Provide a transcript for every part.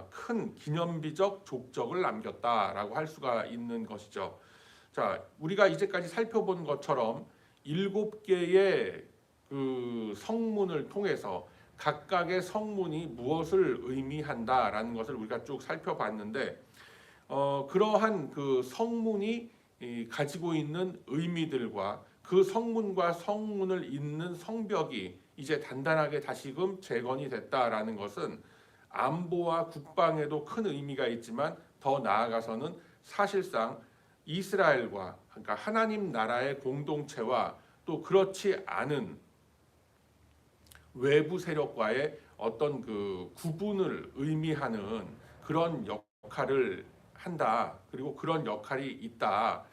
큰 기념비적 족적을 남겼다라고 할 수가 있는 것이죠. 자, 우리가 이제까지 살펴본 것처럼 7개의 그 성문을 통해서 각각의 성문이 무엇을 의미한다라는 것을 우리가 쭉 살펴봤는데, 그러한 그 성문이 가지고 있는 의미들과 그 성문과 성문을 잇는 성벽이 이제 단단하게 다시금 재건이 됐다라는 것은 안보와 국방에도 큰 의미가 있지만, 더 나아가서는 사실상 이스라엘과, 그러니까 하나님 나라의 공동체와 또 그렇지 않은 외부 세력과의 어떤 그 구분을 의미하는 그런 역할을 한다. 그리고 그런 역할이 있다.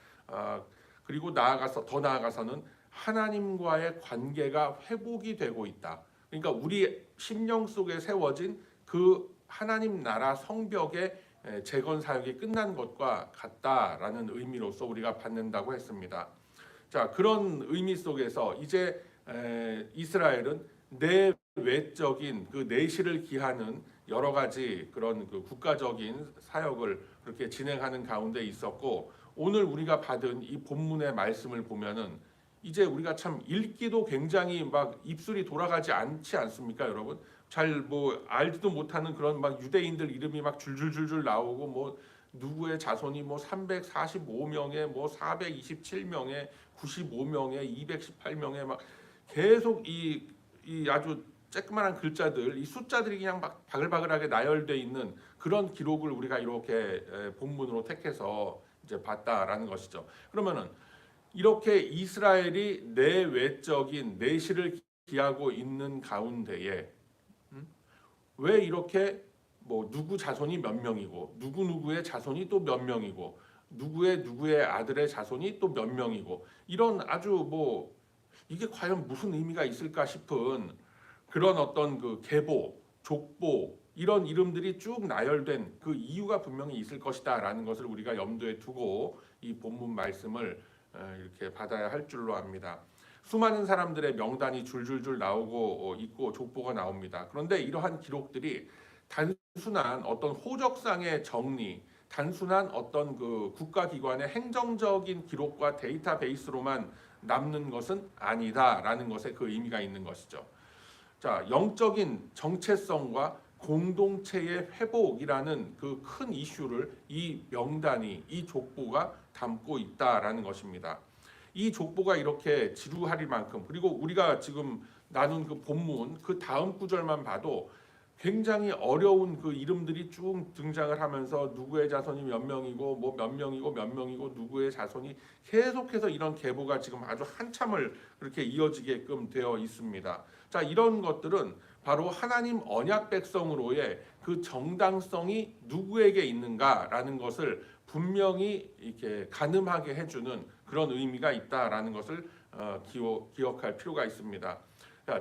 그리고 더 나아가서는 하나님과의 관계가 회복이 되고 있다. 그러니까 우리 심령 속에 세워진 그 하나님 나라 성벽의 재건 사역이 끝난 것과 같다라는 의미로서 우리가 받는다고 했습니다. 자, 그런 의미 속에서 이제 이스라엘은 내외적인 그 내실을 기하는 여러 가지 그런 그 국가적인 사역을 그렇게 진행하는 가운데 있었고, 오늘 우리가 받은 이 본문의 말씀을 보면은 이제 우리가 참 읽기도 굉장히 막 입술이 돌아가지 않지 않습니까, 여러분? 잘 뭐 알지도 못하는 그런 막 유대인들 이름이 막 줄줄줄줄 나오고, 뭐 누구의 자손이 뭐 345명에 뭐 427명에 95명에 218명에 막 계속 이 아주 쬐끄만한 글자들, 이 숫자들이 그냥 막 바글바글하게 나열돼 있는 그런 기록을 우리가 이렇게 본문으로 택해서 이제 봤다라는 것이죠. 그러면은 이렇게 이스라엘이 내외적인 내실을 기하고 있는 가운데에 왜 이렇게 뭐 누구 자손이 몇 명이고 누구 누구의 자손이 또 몇 명이고 누구의 아들의 자손이 또 몇 명이고, 이런 아주 뭐 이게 과연 무슨 의미가 있을까 싶은 그런 어떤 그 계보, 족보 이런 이름들이 쭉 나열된 그 이유가 분명히 있을 것이다라는 것을 우리가 염두에 두고 이 본문 말씀을 이렇게 받아야 할 줄로 압니다. 수많은 사람들의 명단이 줄줄줄 나오고 있고 족보가 나옵니다. 그런데 이러한 기록들이 단순한 어떤 호적상의 정리, 단순한 어떤 그 국가기관의 행정적인 기록과 데이터베이스로만 남는 것은 아니다라는 것에 그 의미가 있는 것이죠. 자, 영적인 정체성과 공동체의 회복이라는 그 큰 이슈를 이 명단이, 이 족보가 담고 있다라는 것입니다. 이 족보가 이렇게 지루할 만큼, 그리고 우리가 지금 나눈 그 본문 그 다음 구절만 봐도 굉장히 어려운 그 이름들이 쭉 등장을 하면서 누구의 자손이 몇 명이고 뭐 몇 명이고 몇 명이고 누구의 자손이 계속해서 이런 계보가 지금 아주 한참을 그렇게 이어지게끔 되어 있습니다. 자, 이런 것들은 바로 하나님 언약 백성으로의 그 정당성이 누구에게 있는가라는 것을 분명히 이렇게 가늠하게 해주는 그런 의미가 있다라는 것을 기억할 필요가 있습니다.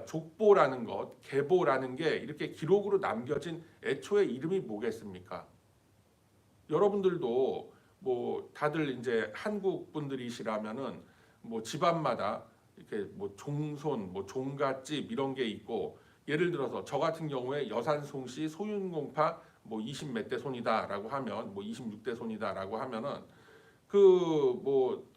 족보라는 것, 계보라는 게 이렇게 기록으로 남겨진 애초의 이름이 뭐겠습니까? 여러분들도 뭐 다들 이제 한국 분들이시라면은 뭐 집안마다 이렇게 뭐 종손, 뭐 종갓집 이런 게 있고, 예를 들어서 저 같은 경우에 여산송씨 소윤공파 뭐 20 몇 대 손이다라고 하면, 뭐 26대 손이다라고 하면은 그 뭐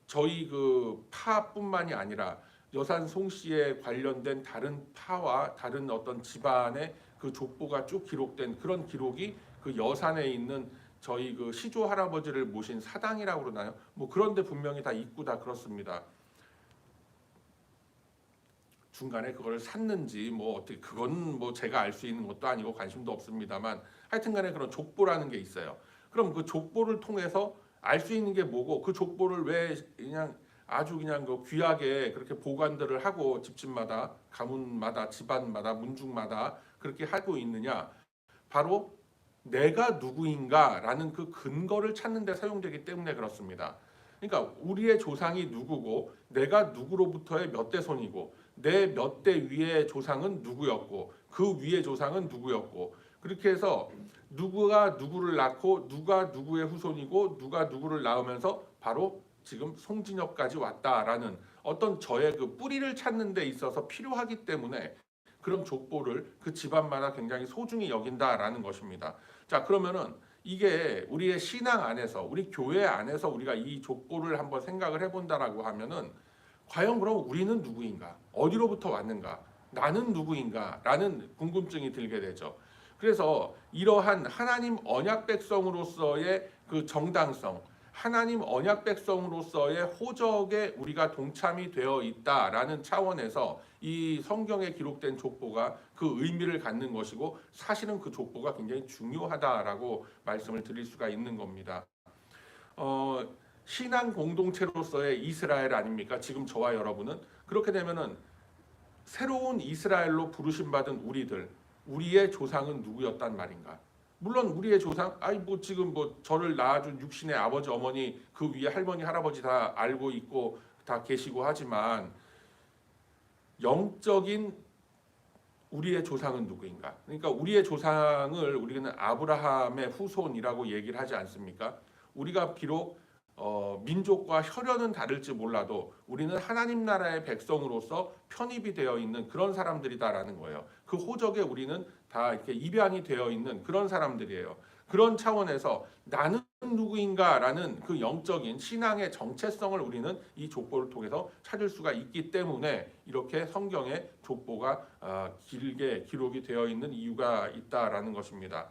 저희 그 파뿐만이 아니라 여산 송씨에 관련된 다른 파와 다른 어떤 집안의 그 족보가 쭉 기록된 그런 기록이 그 여산에 있는 저희 그 시조 할아버지를 모신 사당이라고 그러나요? 뭐 그런데 분명히 다 있고 다 그렇습니다. 중간에 그걸 샀는지 뭐 어떻게, 그건 뭐 제가 알 수 있는 것도 아니고 관심도 없습니다만, 하여튼간에 그런 족보라는 게 있어요. 그럼 그 족보를 통해서 알 수 있는 게 뭐고, 그 족보를 왜 그냥 아주 그냥 그 귀하게 그렇게 보관들을 하고 집집마다 가문마다 집안마다 문중마다 그렇게 하고 있느냐? 바로 내가 누구인가라는 그 근거를 찾는 데 사용되기 때문에 그렇습니다. 그러니까 우리의 조상이 누구고 내가 누구로부터의 몇 대 손이고 내 몇 대 위의 조상은 누구였고 그 위의 조상은 누구였고, 그렇게 해서 누구가 누구를 낳고 누가 누구의 후손이고 누가 누구를 낳으면서 바로 지금 송진혁까지 왔다라는 어떤 저의 그 뿌리를 찾는 데 있어서 필요하기 때문에 그런 족보를 그 집안마다 굉장히 소중히 여긴다라는 것입니다. 자, 그러면은 이게 우리의 신앙 안에서, 우리 교회 안에서 우리가 이 족보를 한번 생각을 해본다라고 하면은 과연 그럼 우리는 누구인가? 어디로부터 왔는가? 나는 누구인가? 라는 궁금증이 들게 되죠. 그래서 이러한 하나님 언약 백성으로서의 그 정당성, 하나님 언약 백성으로서의 호적에 우리가 동참이 되어 있다라는 차원에서 이 성경에 기록된 족보가 그 의미를 갖는 것이고, 사실은 그 족보가 굉장히 중요하다라고 말씀을 드릴 수가 있는 겁니다. 신앙 공동체로서의 이스라엘 아닙니까? 지금 저와 여러분은. 그렇게 되면은 새로운 이스라엘로 부르심 받은 우리들, 우리의 조상은 누구였단 말인가? 물론 우리의 조상, 아니 뭐 지금 뭐 저를 낳아준 육신의 아버지 어머니, 그 위에 할머니 할아버지 다 알고 있고 다 계시고 하지만, 영적인 우리의 조상은 누구인가? 그러니까 우리의 조상을 우리는 아브라함의 후손이라고 얘기를 하지 않습니까? 우리가 비록 민족과 혈연은 다를지 몰라도 우리는 하나님 나라의 백성으로서 편입이 되어 있는 그런 사람들이다라는 거예요. 그 호적에 우리는 다 이렇게 입양이 되어 있는 그런 사람들이에요. 그런 차원에서 나는 누구인가라는 그 영적인 신앙의 정체성을 우리는 이 족보를 통해서 찾을 수가 있기 때문에 이렇게 성경에 족보가 길게 기록이 되어 있는 이유가 있다라는 것입니다.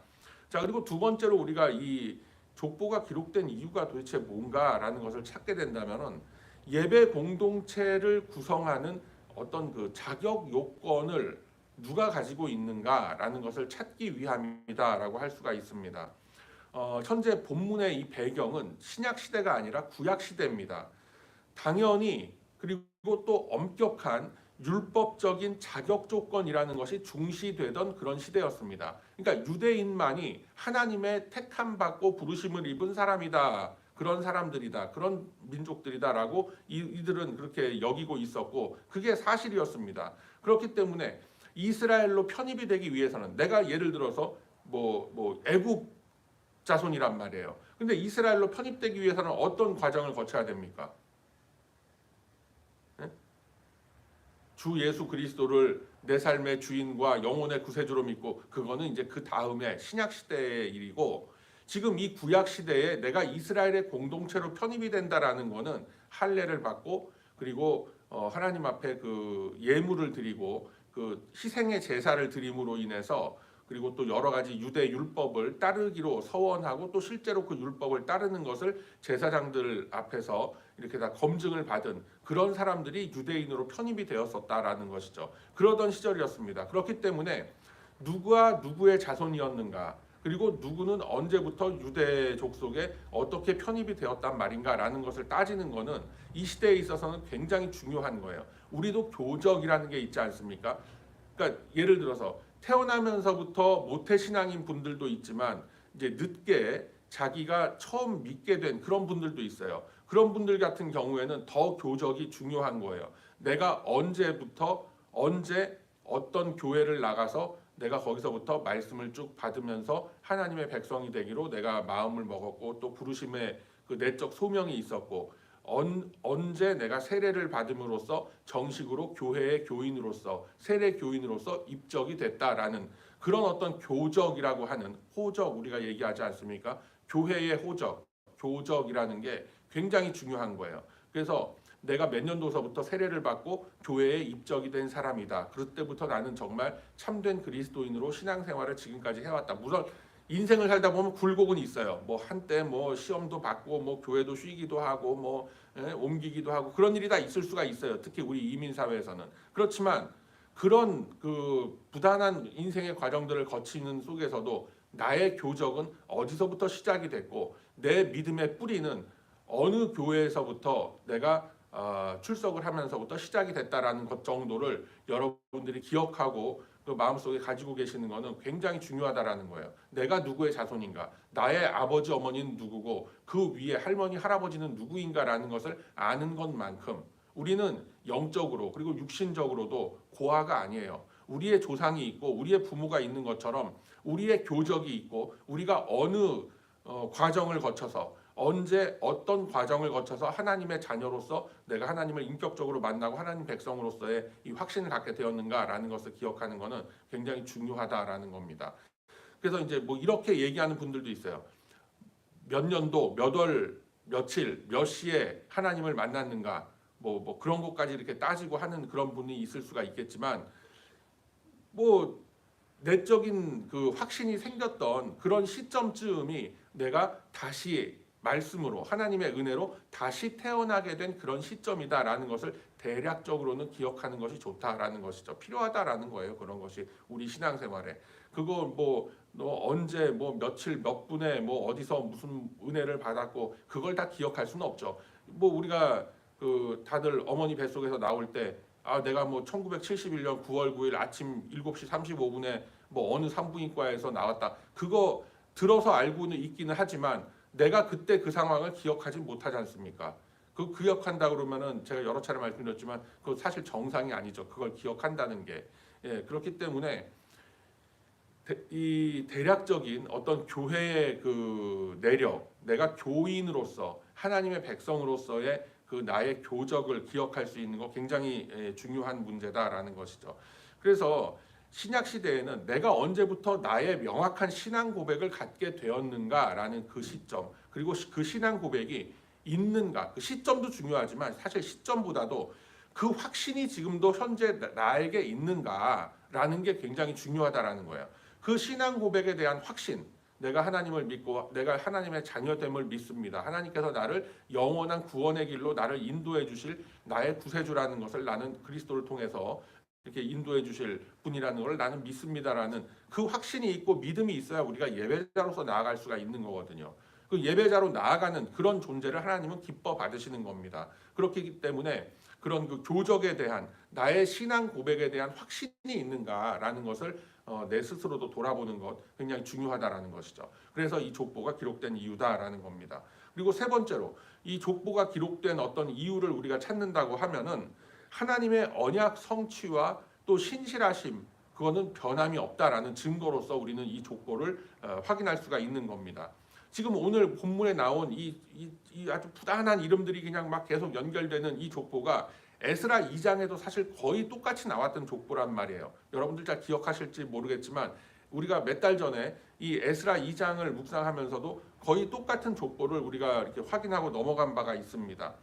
자, 그리고 두 번째로 우리가 이 족보가 기록된 이유가 도대체 뭔가라는 것을 찾게 된다면은, 예배 공동체를 구성하는 어떤 그 자격 요건을 누가 가지고 있는가라는 것을 찾기 위함이다라고 할 수가 있습니다. 현재 본문의 이 배경은 신약 시대가 아니라 구약 시대입니다. 당연히, 그리고 또 엄격한 율법적인 자격 조건이라는 것이 중시되던 그런 시대였습니다. 그러니까 유대인만이 하나님의 택함 받고 부르심을 입은 사람이다, 그런 사람들이다, 그런 민족들이다라고 이들은 그렇게 여기고 있었고, 그게 사실이었습니다. 그렇기 때문에 이스라엘로 편입이 되기 위해서는, 내가 예를 들어서 뭐 애굽 자손이란 말이에요. 근데 이스라엘로 편입되기 위해서는 어떤 과정을 거쳐야 됩니까? 주 예수 그리스도를 내 삶의 주인과 영혼의 구세주로 믿고, 그거는 이제 그 다음에 신약 시대의 일이고, 지금 이 구약 시대에 내가 이스라엘의 공동체로 편입이 된다라는 거는 할례를 받고, 그리고 하나님 앞에 그 예물을 드리고 그 희생의 제사를 드림으로 인해서, 그리고 또 여러 가지 유대 율법을 따르기로 서원하고 또 실제로 그 율법을 따르는 것을 제사장들 앞에서 이렇게 다 검증을 받은 그런 사람들이 유대인으로 편입이 되었었다라는 것이죠. 그러던 시절이었습니다. 그렇기 때문에 누가 누구의 자손이었는가, 그리고 누구는 언제부터 유대족 속에 어떻게 편입이 되었단 말인가라는 것을 따지는 것은 이 시대에 있어서는 굉장히 중요한 거예요. 우리도 교적이라는 게 있지 않습니까? 그러니까 예를 들어서 태어나면서부터 모태신앙인 분들도 있지만, 이제 늦게 자기가 처음 믿게 된 그런 분들도 있어요. 그런 분들 같은 경우에는 더 교적이 중요한 거예요. 내가 언제부터 언제 어떤 교회를 나가서 내가 거기서부터 말씀을 쭉 받으면서 하나님의 백성이 되기로 내가 마음을 먹었고, 또 부르심의 그 내적 소명이 있었고, 언제 내가 세례를 받음으로써 정식으로 교회의 교인으로서, 세례 교인으로서 입적이 됐다라는 그런 어떤 교적이라고 하는 호적, 우리가 얘기하지 않습니까? 교회의 호적, 교적이라는 게 굉장히 중요한 거예요. 그래서 내가 몇 년도서부터 세례를 받고 교회에 입적이 된 사람이다, 그때부터 나는 정말 참된 그리스도인으로 신앙생활을 지금까지 해왔다. 물론 인생을 살다 보면 굴곡은 있어요. 뭐 한때 뭐 시험도 받고 뭐 교회도 쉬기도 하고 뭐 옮기기도 하고 그런 일이 다 있을 수가 있어요. 특히 우리 이민 사회에서는. 그렇지만 그런 그 부단한 인생의 과정들을 거치는 속에서도 나의 교적은 어디서부터 시작이 됐고, 내 믿음의 뿌리는 어느 교회에서부터 내가 출석을 하면서부터 시작이 됐다라는 것 정도를 여러분들이 기억하고 그 마음속에 가지고 계시는 것은 굉장히 중요하다라는 거예요. 내가 누구의 자손인가, 나의 아버지 어머니는 누구고 그 위에 할머니 할아버지는 누구인가라는 것을 아는 것만큼 우리는 영적으로 그리고 육신적으로도 고아가 아니에요. 우리의 조상이 있고 우리의 부모가 있는 것처럼 우리의 교적이 있고, 우리가 어느 과정을 거쳐서 언제 어떤 과정을 거쳐서 하나님의 자녀로서 내가 하나님을 인격적으로 만나고 하나님 백성으로서의 이 확신을 갖게 되었는가라는 것을 기억하는 것은 굉장히 중요하다라는 겁니다. 그래서 이제 뭐 이렇게 얘기하는 분들도 있어요. 몇 년도, 몇 월, 며칠, 몇 시에 하나님을 만났는가, 뭐 그런 것까지 이렇게 따지고 하는 그런 분이 있을 수가 있겠지만, 뭐 내적인 그 확신이 생겼던 그런 시점쯤이 내가 다시 말씀으로 하나님의 은혜로 다시 태어나게 된 그런 시점이다라는 것을 대략적으로는 기억하는 것이 좋다라는 것이죠. 필요하다라는 거예요. 그런 것이 우리 신앙생활에. 그거 뭐 너 언제 뭐 며칠 몇 분에 뭐 어디서 무슨 은혜를 받았고 그걸 다 기억할 수는 없죠. 뭐 우리가 그 다들 어머니 뱃속에서 나올 때 내가 뭐 1971년 9월 9일 아침 7시 35분에 뭐 어느 산부인과에서 나왔다. 그거 들어서 알고는 있기는 하지만 내가 그때 그 상황을 기억하지 못하지 않습니까? 그 기억한다 그러면은 제가 여러 차례 말씀드렸지만 그 사실 정상이 아니죠. 그걸 기억한다는 게. 예, 그렇기 때문에 이 대략적인 어떤 교회의 그 내력, 내가 교인으로서 하나님의 백성으로서의 그 나의 교적을 기억할 수 있는 거 굉장히 중요한 문제다라는 것이죠. 그래서 신약 시대에는 내가 언제부터 나의 명확한 신앙 고백을 갖게 되었는가라는 그 시점, 그리고 그 신앙 고백이 있는가, 그 시점도 중요하지만 사실 시점보다도 그 확신이 지금도 현재 나에게 있는가라는 게 굉장히 중요하다라는 거예요. 그 신앙 고백에 대한 확신, 내가 하나님을 믿고 내가 하나님의 자녀됨을 믿습니다. 하나님께서 나를 영원한 구원의 길로 나를 인도해 주실 나의 구세주라는 것을 나는 그리스도를 통해서 이렇게 인도해 주실 분이라는 걸 나는 믿습니다라는 그 확신이 있고 믿음이 있어야 우리가 예배자로서 나아갈 수가 있는 거거든요. 그 예배자로 나아가는 그런 존재를 하나님은 기뻐 받으시는 겁니다. 그렇기 때문에 그런 그 교적에 대한 나의 신앙 고백에 대한 확신이 있는가라는 것을 내 스스로도 돌아보는 것 굉장히 중요하다라는 것이죠. 그래서 이 족보가 기록된 이유다라는 겁니다. 그리고 세 번째로 이 족보가 기록된 어떤 이유를 우리가 찾는다고 하면은 하나님의 언약 성취와 또 신실하심 그거는 변함이 없다라는 증거로서 우리는 이 족보를 확인할 수가 있는 겁니다. 지금 오늘 본문에 나온 이 아주 부단한 이름들이 그냥 막 계속 연결되는 이 족보가 에스라 2장에도 사실 거의 똑같이 나왔던 족보란 말이에요. 여러분들 잘 기억하실지 모르겠지만 우리가 몇 달 전에 이 에스라 2장을 묵상하면서도 거의 똑같은 족보를 우리가 이렇게 확인하고 넘어간 바가 있습니다.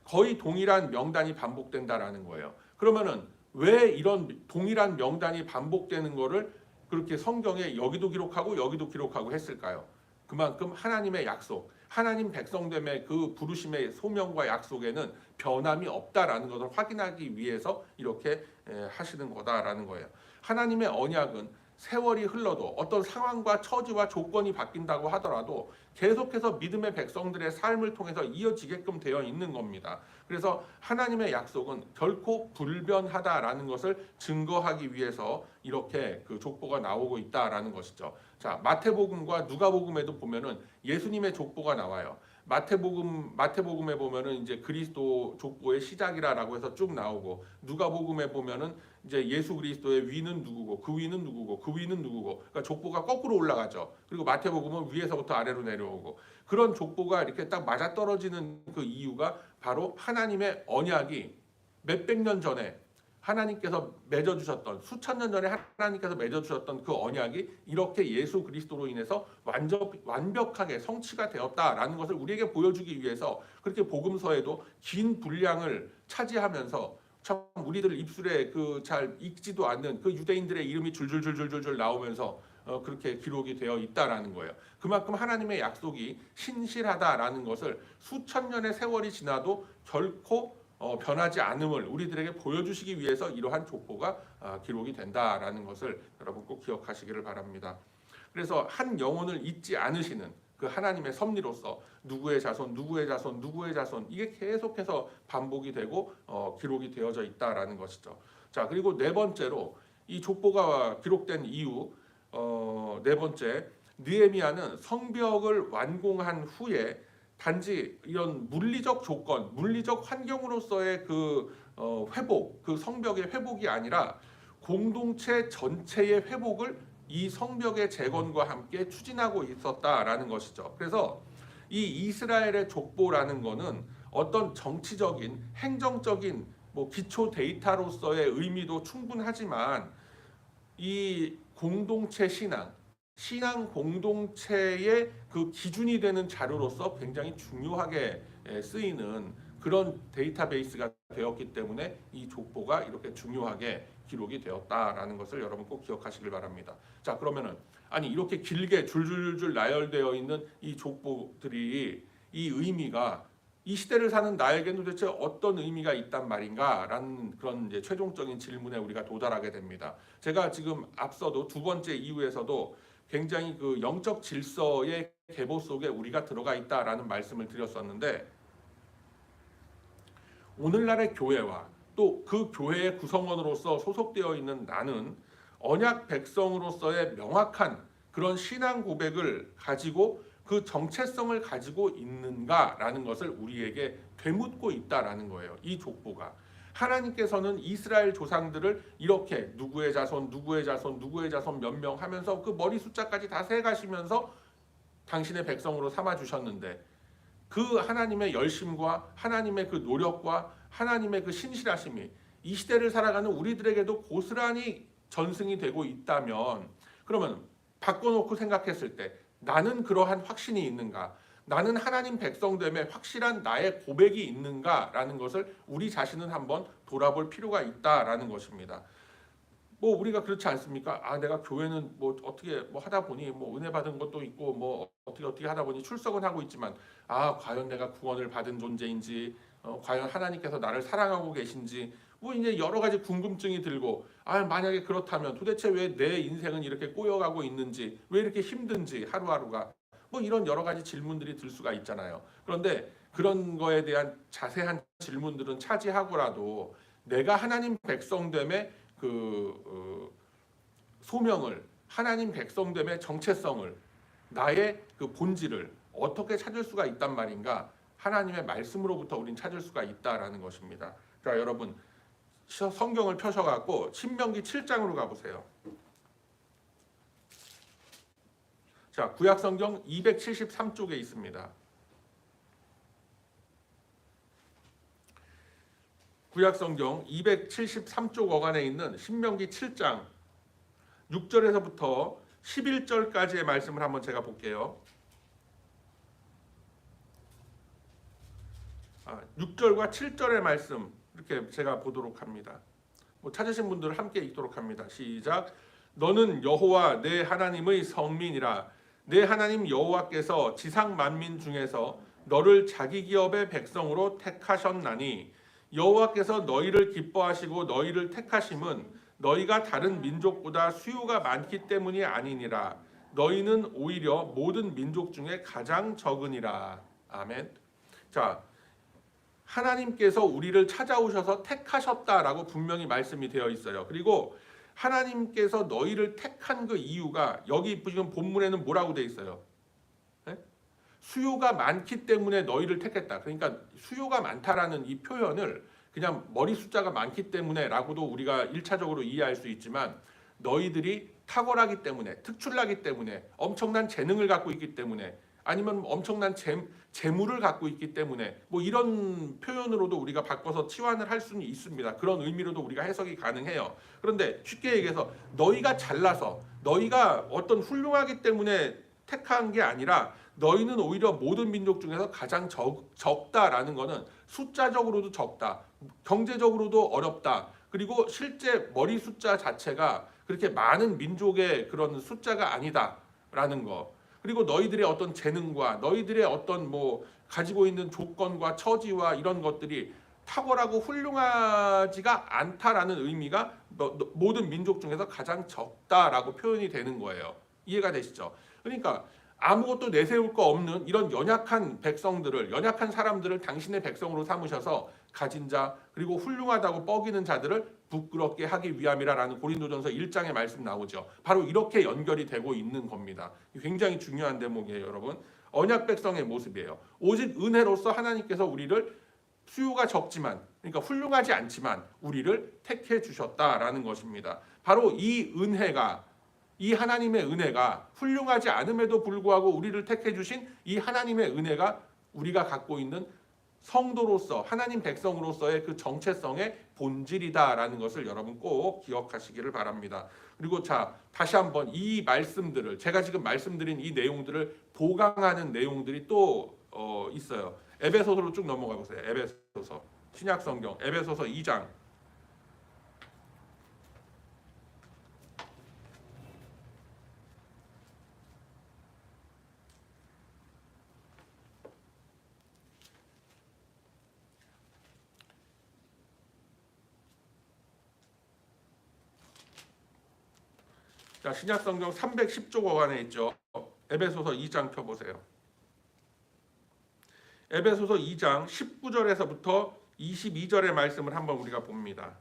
거의 동일한 명단이 반복된다라는 거예요. 그러면은 왜 이런 동일한 명단이 반복되는 거를 그렇게 성경에 여기도 기록하고 했을까요? 그만큼 하나님의 약속, 하나님 백성됨의 그 부르심의 소명과 약속에는 변함이 없다라는 것을 확인하기 위해서 이렇게 하시는 거다라는 거예요. 하나님의 언약은 세월이 흘러도 어떤 상황과 처지와 조건이 바뀐다고 하더라도 계속해서 믿음의 백성들의 삶을 통해서 이어지게끔 되어 있는 겁니다. 그래서 하나님의 약속은 결코 불변하다라는 것을 증거하기 위해서 이렇게 그 족보가 나오고 있다라는 것이죠. 자, 마태복음과 누가복음에도 보면은 예수님의 족보가 나와요. 마태복음에 보면은 이제 그리스도 족보의 시작이라고 해서 쭉 나오고 누가복음에 보면은 이제 예수 그리스도의 위는 누구고 그 위는 누구고 그 위는 누구고 그러니까 족보가 거꾸로 올라가죠. 그리고 마태복음은 위에서부터 아래로 내려오고 그런 족보가 이렇게 딱 맞아떨어지는 그 이유가 바로 하나님의 언약이 몇백 년 전에 하나님께서 맺어주셨던 수천 년 전에 하나님께서 맺어주셨던 그 언약이 이렇게 예수 그리스도로 인해서 완벽하게 성취가 되었다라는 것을 우리에게 보여주기 위해서 그렇게 복음서에도 긴 분량을 차지하면서 참 우리들 입술에 그 잘 읽지도 않는 그 유대인들의 이름이 줄줄줄줄줄 나오면서 그렇게 기록이 되어 있다라는 거예요. 그만큼 하나님의 약속이 신실하다라는 것을 수천 년의 세월이 지나도 결코 변하지 않음을 우리들에게 보여주시기 위해서 이러한 족보가 기록이 된다라는 것을 여러분 꼭 기억하시기를 바랍니다. 그래서 한 영혼을 잊지 않으시는 그 하나님의 섭리로서 누구의 자손, 누구의 자손, 누구의 자손 이게 계속해서 반복이 되고 기록이 되어져 있다라는 것이죠. 자, 그리고 네 번째로 이 족보가 기록된 이유 네 번째 느헤미야는 성벽을 완공한 후에 단지 이런 물리적 조건, 물리적 환경으로서의 그 회복, 그 성벽의 회복이 아니라 공동체 전체의 회복을 이 성벽의 재건과 함께 추진하고 있었다라는 것이죠. 그래서 이 이스라엘의 족보라는 거는 어떤 정치적인 행정적인 뭐 기초 데이터로서의 의미도 충분하지만 이 공동체 신앙 공동체의 그 기준이 되는 자료로서 굉장히 중요하게 쓰이는 그런 데이터베이스가 되었기 때문에 이 족보가 이렇게 중요하게 기록이 되었다라는 것을 여러분 꼭 기억하시길 바랍니다. 자, 그러면은 아니 이렇게 길게 줄줄줄 나열되어 있는 이 족보들이 이 의미가 이 시대를 사는 나에게는 도대체 어떤 의미가 있단 말인가라는 그런 이제 최종적인 질문에 우리가 도달하게 됩니다. 제가 지금 앞서도 두 번째 이유에서도 굉장히 그 영적 질서의 계보 속에 우리가 들어가 있다라는 말씀을 드렸었는데 오늘날의 교회와 또 그 교회의 구성원으로서 소속되어 있는 나는 언약 백성으로서의 명확한 그런 신앙 고백을 가지고 그 정체성을 가지고 있는가라는 것을 우리에게 되묻고 있다라는 거예요. 이 족보가. 하나님께서는 이스라엘 조상들을 이렇게 누구의 자손 몇 명 하면서 그 머리 숫자까지 다 세가시면서 당신의 백성으로 삼아 주셨는데 그 하나님의 열심과 하나님의 그 노력과 하나님의 그 신실하심이 이 시대를 살아가는 우리들에게도 고스란히 전승이 되고 있다면 그러면 바꿔놓고 생각했을 때 나는 그러한 확신이 있는가? 나는 하나님 백성됨에 확실한 나의 고백이 있는가라는 것을 우리 자신은 한번 돌아볼 필요가 있다라는 것입니다. 뭐 우리가 그렇지 않습니까? 아 내가 교회는 뭐 어떻게 뭐 하다 보니 뭐 은혜 받은 것도 있고 뭐 어떻게 하다 보니 출석은 하고 있지만 아 과연 내가 구원을 받은 존재인지 과연 하나님께서 나를 사랑하고 계신지 뭐 이제 여러 가지 궁금증이 들고 아 만약에 그렇다면 도대체 왜 내 인생은 이렇게 꼬여가고 있는지 왜 이렇게 힘든지 하루하루가 뭐 이런 여러 가지 질문들이 들 수가 있잖아요. 그런데 그런 거에 대한 자세한 질문들은 차지하고라도 내가 하나님 백성됨의 그 소명을 하나님 백성됨의 정체성을 나의 그 본질을 어떻게 찾을 수가 있단 말인가? 하나님의 말씀으로부터 우린 찾을 수가 있다라는 것입니다. 자, 여러분 성경을 펴셔갖고 신명기 7장으로 가보세요. 자, 구약성경 273쪽에 있습니다. 구약성경 273쪽 어간에 있는 신명기 7장 6절에서부터 11절까지의 말씀을 한번 제가 볼게요. 6절과 7절의 말씀 이렇게 제가 보도록 합니다. 뭐 찾으신 분들 함께 읽도록 합니다. 시작. 너는 여호와 내 하나님의 성민이라. 내 하나님 여호와께서 지상 만민 중에서 너를 자기 기업의 백성으로 택하셨나니 여호와께서 너희를 기뻐하시고 너희를 택하심은 너희가 다른 민족보다 수요가 많기 때문이 아니니라. 너희는 오히려 모든 민족 중에 가장 적으니라. 아멘. 자, 하나님께서 우리를 찾아오셔서 택하셨다라고 분명히 말씀이 되어 있어요. 그리고 하나님께서 너희를 택한 그 이유가 여기 지금 본문에는 뭐라고 되어 있어요? 네? 수요가 많기 때문에 너희를 택했다. 그러니까 수요가 많다라는 이 표현을 그냥 머리 숫자가 많기 때문에 라고도 우리가 1차적으로 이해할 수 있지만 너희들이 탁월하기 때문에 특출나기 때문에 엄청난 재능을 갖고 있기 때문에 아니면 엄청난 재물을 갖고 있기 때문에 뭐 이런 표현으로도 우리가 바꿔서 치환을 할 수는 있습니다. 그런 의미로도 우리가 해석이 가능해요. 그런데 쉽게 얘기해서 너희가 잘나서 너희가 어떤 훌륭하기 때문에 택한 게 아니라 너희는 오히려 모든 민족 중에서 가장 적다라는 거는 숫자적으로도 적다. 경제적으로도 어렵다. 그리고 실제 머리 숫자 자체가 그렇게 많은 민족의 그런 숫자가 아니다라는 거. 그리고 너희들의 어떤 재능과 너희들의 어떤 뭐 가지고 있는 조건과 처지와 이런 것들이 탁월하고 훌륭하지가 않다라는 의미가 모든 민족 중에서 가장 적다라고 표현이 되는 거예요. 이해가 되시죠? 그러니까 아무것도 내세울 거 없는 이런 연약한 백성들을 연약한 사람들을 당신의 백성으로 삼으셔서 가진 자 그리고 훌륭하다고 뻐기는 자들을 부끄럽게 하기 위함이라는 고린도전서 1장의 말씀 나오죠. 바로 이렇게 연결이 되고 있는 겁니다. 굉장히 중요한 대목이에요, 여러분. 언약 백성의 모습이에요. 오직 은혜로서 하나님께서 우리를 수요가 적지만 그러니까 훌륭하지 않지만 우리를 택해 주셨다라는 것입니다. 바로 이 은혜가 이 하나님의 은혜가 훌륭하지 않음에도 불구하고 우리를 택해 주신 이 하나님의 은혜가 우리가 갖고 있는 성도로서 하나님 백성으로서의 그 정체성의 본질이다라는 것을 여러분 꼭 기억하시기를 바랍니다. 그리고 자, 다시 한번 이 말씀들을 제가 지금 말씀드린 이 내용들을 보강하는 내용들이 또 있어요. 에베소서로 쭉 넘어가 보세요. 에베소서 신약 성경 에베소서 2장. 자, 신약 성경 310쪽 안에 있죠. 에베소서 2장 펴 보세요. 에베소서 2장 19절에서부터 22절의 말씀을 한번 우리가 봅니다.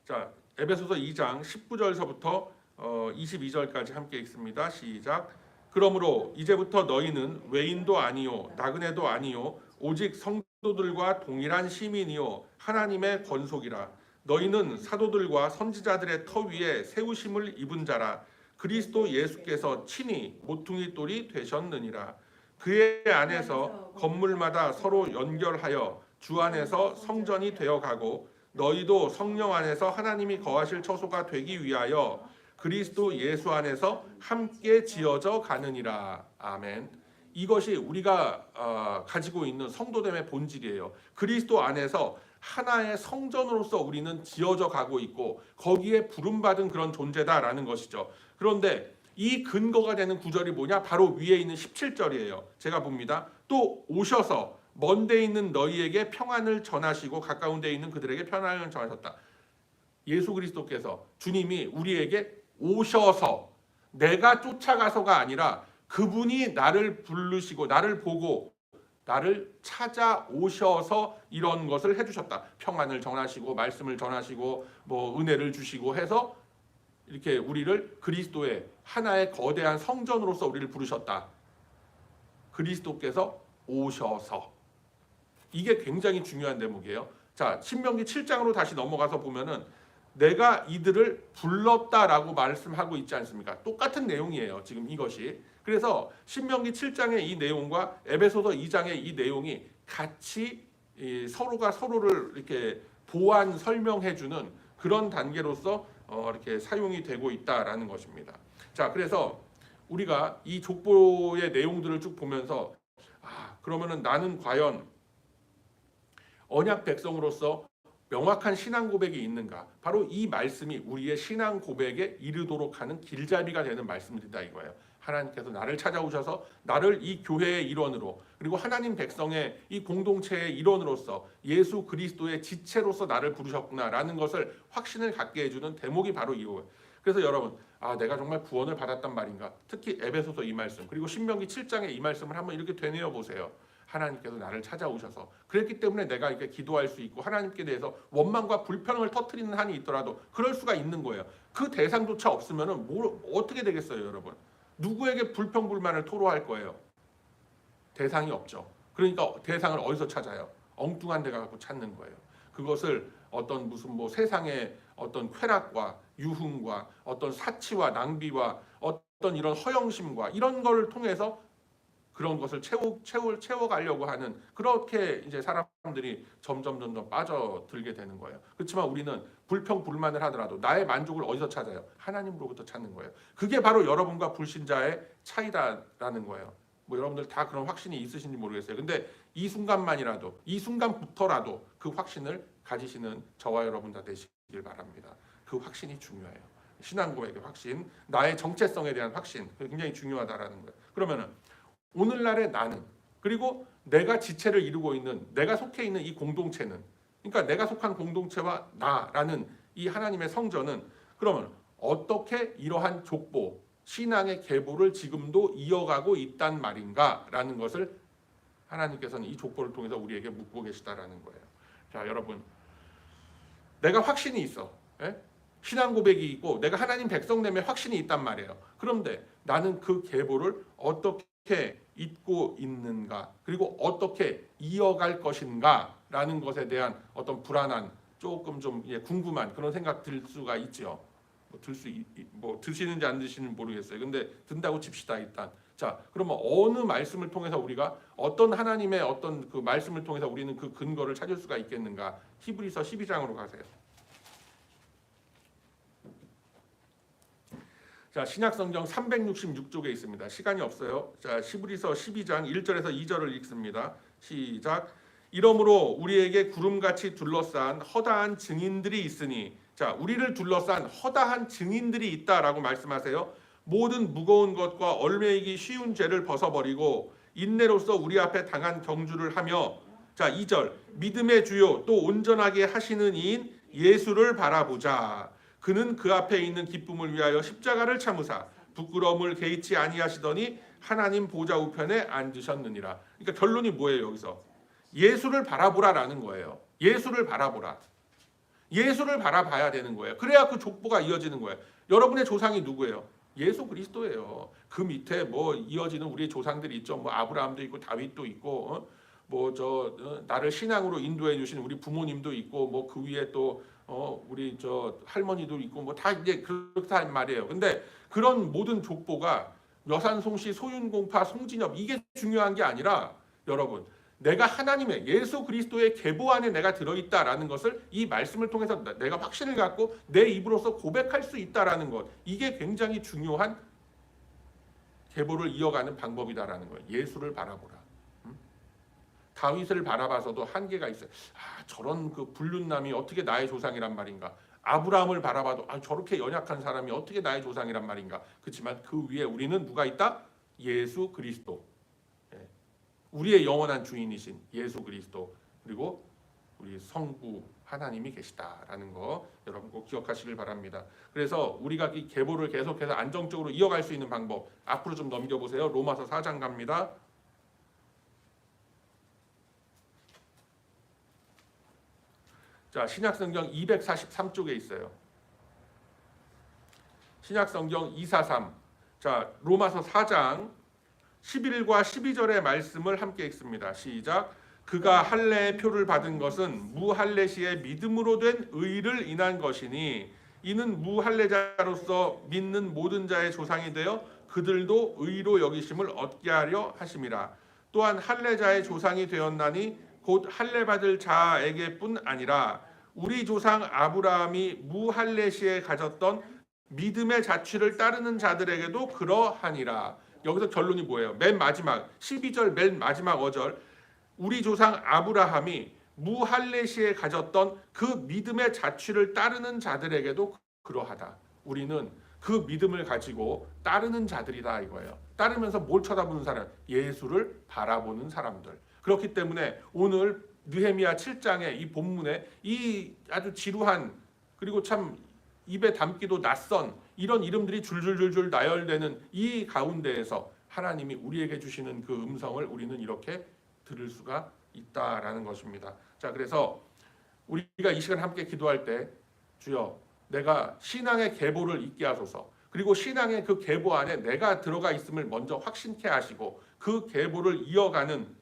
자, 에베소서 2장 19절서부터 22절까지 함께 읽습니다. 시작. 그러므로 이제부터 너희는 외인도 아니요 나그네도 아니요 오직 성도들과 동일한 시민이요 하나님의 권속이라. 너희는 사도들과 선지자들의 터 위에 세우심을 입은 자라. 그리스도 예수께서 친히 모퉁이 돌이 되셨느니라. 그의 안에서 건물마다 서로 연결하여 주 안에서 성전이 되어가고 너희도 성령 안에서 하나님이 거하실 처소가 되기 위하여 그리스도 예수 안에서 함께 지어져 가느니라. 아멘. 이것이 우리가 가지고 있는 성도됨의 본질이에요. 그리스도 안에서 하나의 성전으로서 우리는 지어져 가고 있고 거기에 부름받은 그런 존재다라는 것이죠. 그런데 이 근거가 되는 구절이 뭐냐? 바로 위에 있는 17절이에요. 제가 봅니다. 또 오셔서 먼 데 있는 너희에게 평안을 전하시고 가까운 데 있는 그들에게 평안을 전하셨다. 예수 그리스도께서 주님이 우리에게 오셔서 내가 쫓아가서가 아니라 그분이 나를 부르시고 나를 보고 나를 찾아오셔서 이런 것을 해주셨다. 평안을 전하시고 말씀을 전하시고 뭐 은혜를 주시고 해서 이렇게 우리를 그리스도의 하나의 거대한 성전으로서 우리를 부르셨다. 그리스도께서 오셔서. 이게 굉장히 중요한 대목이에요. 자, 신명기 7장으로 다시 넘어가서 보면은 내가 이들을 불렀다라고 말씀하고 있지 않습니까? 똑같은 내용이에요. 지금 이것이. 그래서 신명기 7장의 이 내용과 에베소서 2장의 이 내용이 같이 서로가 서로를 이렇게 보완 설명해주는 그런 단계로서 이렇게 사용이 되고 있다라는 것입니다. 자, 그래서 우리가 이 족보의 내용들을 쭉 보면서 그러면은 나는 과연 언약 백성으로서 명확한 신앙 고백이 있는가? 바로 이 말씀이 우리의 신앙 고백에 이르도록 하는 길잡이가 되는 말씀들이다 이거예요. 하나님께서 나를 찾아오셔서 나를 이 교회의 일원으로 그리고 하나님 백성의 이 공동체의 일원으로서 예수 그리스도의 지체로서 나를 부르셨구나라는 것을 확신을 갖게 해주는 대목이 바로 이거예요. 그래서 여러분, 내가 정말 구원을 받았단 말인가? 특히 에베소서 이 말씀 그리고 신명기 7장의 이 말씀을 한번 이렇게 되뇌어 보세요. 하나님께서 나를 찾아오셔서 그랬기 때문에 내가 이렇게 기도할 수 있고 하나님께 대해서 원망과 불평을 터뜨리는 한이 있더라도 그럴 수가 있는 거예요. 그 대상조차 없으면은 어떻게 되겠어요, 여러분? 누구에게 불평 불만을 토로할 거예요? 대상이 없죠. 그러니까 대상을 어디서 찾아요? 엉뚱한 데 가서 찾는 거예요. 그것을 어떤 무슨 뭐 세상의 어떤 쾌락과 유흥과 어떤 사치와 낭비와 어떤 이런 허영심과 이런 걸 통해서 그런 것을 채워가려고 하는 그렇게 이제 사람들이 점점 빠져들게 되는 거예요. 그렇지만 우리는 불평 불만을 하더라도 나의 만족을 어디서 찾아요? 하나님으로부터 찾는 거예요. 그게 바로 여러분과 불신자의 차이다라는 거예요. 뭐 여러분들 다 그런 확신이 있으신지 모르겠어요. 근데 이 순간만이라도 이 순간부터라도 그 확신을 가지시는 저와 여러분 다 되시길 바랍니다. 그 확신이 중요해요. 신앙 고백의 확신, 나의 정체성에 대한 확신, 굉장히 중요하다라는 거예요. 그러면은 오늘날의 나는 그리고 내가 지체를 이루고 있는 내가 속해 있는 이 공동체는 그러니까 내가 속한 공동체와 나라는 이 하나님의 성전은 그러면 어떻게 이러한 족보 신앙의 계보를 지금도 이어가고 있단 말인가라는 것을 하나님께서는 이 족보를 통해서 우리에게 묻고 계시다라는 거예요. 자, 여러분, 내가 확신이 있어. 신앙 고백이 있고 내가 하나님 백성됨의 확신이 있단 말이에요. 그런데 나는 그 계보를 어떻게 잊고 있는가, 그리고 어떻게 이어갈 것인가라는 것에 대한 어떤 불안한, 조금 좀 궁금한 그런 생각 들 수가 있죠. 뭐 드시는지 안 드시는지 모르겠어요. 근데 든다고 칩시다 일단. 자, 그러면 어느 말씀을 통해서 우리가 어떤 하나님의 어떤 그 말씀을 통해서 우리는 그 근거를 찾을 수가 있겠는가? 히브리서 12장으로 가세요. 자, 신약성경 366쪽에 있습니다. 시간이 없어요. 자, 히브리서 12장 1절에서 2절을 읽습니다. 시작. 이러므로 우리에게 구름같이 둘러싼 허다한 증인들이 있으니, 자, 우리를 둘러싼 허다한 증인들이 있다라고 말씀하세요. 모든 무거운 것과 얼매이기 쉬운 죄를 벗어버리고 인내로서 우리 앞에 당한 경주를 하며, 자, 2절. 믿음의 주요 또 온전하게 하시는 이인 예수를 바라보자. 그는 그 앞에 있는 기쁨을 위하여 십자가를 참으사 부끄러움을 개의치 아니하시더니 하나님 보좌 우편에 앉으셨느니라. 그러니까 결론이 뭐예요? 여기서 예수를 바라보라라는 거예요. 예수를 바라보라. 예수를 바라봐야 되는 거예요. 그래야 그 족보가 이어지는 거예요. 여러분의 조상이 누구예요? 예수 그리스도예요. 그 밑에 뭐 이어지는 우리의 조상들이 있죠. 뭐 아브라함도 있고 다윗도 있고, 나를 신앙으로 인도해 주신 우리 부모님도 있고, 뭐 그 위에 또 우리 할머니도 있고, 뭐 다 이제 그렇다는 말이에요. 근데 그런 모든 족보가 여산, 송씨, 소윤공파, 송진엽 이게 중요한 게 아니라, 여러분, 내가 하나님의 예수 그리스도의 계보 안에 내가 들어있다라는 것을 이 말씀을 통해서 내가 확신을 갖고 내 입으로서 고백할 수 있다라는 것, 이게 굉장히 중요한 계보를 이어가는 방법이다라는 거예요. 예수를 바라보라. 다윗을 바라봐서도 한계가 있어요. 저런 그 불륜남이 어떻게 나의 조상이란 말인가? 아브라함을 바라봐도 저렇게 연약한 사람이 어떻게 나의 조상이란 말인가? 그렇지만 그 위에 우리는 누가 있다? 예수 그리스도. 우리의 영원한 주인이신 예수 그리스도, 그리고 우리 성부 하나님이 계시다라는 거 여러분 꼭 기억하시길 바랍니다. 그래서 우리가 이 계보를 계속해서 안정적으로 이어갈 수 있는 방법, 앞으로 좀 넘겨보세요. 로마서 4장 갑니다. 자, 신약성경 243쪽에 있어요. 신약성경 243. 자, 로마서 4장 11과 12절의 말씀을 함께 읽습니다. 시작. 그가 할례의 표를 받은 것은 무할례시의 믿음으로 된 의를 인한 것이니 이는 무할례자로서 믿는 모든 자의 조상이 되어 그들도 의로 여기심을 얻게 하려 하심이라. 또한 할례자의 조상이 되었나니 곧 할례 받을 자에게뿐 아니라 우리 조상 아브라함이 무할례시에 가졌던 믿음의 자취를 따르는 자들에게도 그러하니라. 여기서 결론이 뭐예요? 맨 마지막 12절 맨 마지막 어절, 우리 조상 아브라함이 무할례시에 가졌던 그 믿음의 자취를 따르는 자들에게도 그러하다. 우리는 그 믿음을 가지고 따르는 자들이다 이거예요. 따르면서 뭘 쳐다보는 사람? 예수를 바라보는 사람들. 그렇기 때문에 오늘 느헤미야 7장의 이 본문에 이 아주 지루한, 그리고 참 입에 담기도 낯선 이런 이름들이 줄줄줄줄 나열되는 이 가운데에서 하나님이 우리에게 주시는 그 음성을 우리는 이렇게 들을 수가 있다라는 것입니다. 자, 그래서 우리가 이 시간 함께 기도할 때, 주여 내가 신앙의 계보를 잊게 하소서, 그리고 신앙의 그 계보 안에 내가 들어가 있음을 먼저 확신케 하시고 그 계보를 이어가는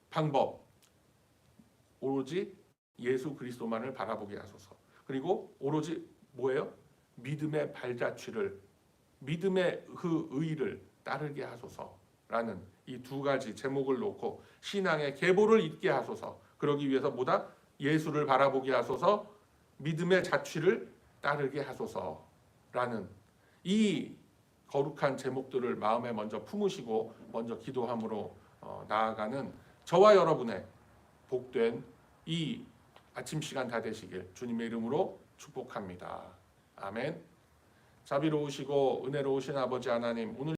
방법, 오로지 예수 그리스도만을 바라보게 하소서. 그리고 오로지 뭐예요? 믿음의 발자취를, 믿음의 그 의를 따르게 하소서라는 이 두 가지 제목을 놓고 신앙의 계보를 잊게 하소서. 그러기 위해서 뭐다? 예수를 바라보게 하소서, 믿음의 자취를 따르게 하소서라는 이 거룩한 제목들을 마음에 먼저 품으시고 먼저 기도함으로 나아가는 저와 여러분의 복된 이 아침 시간 다 되시길 주님의 이름으로 축복합니다. 아멘. 자비로우시고 은혜로우신 아버지 하나님, 오늘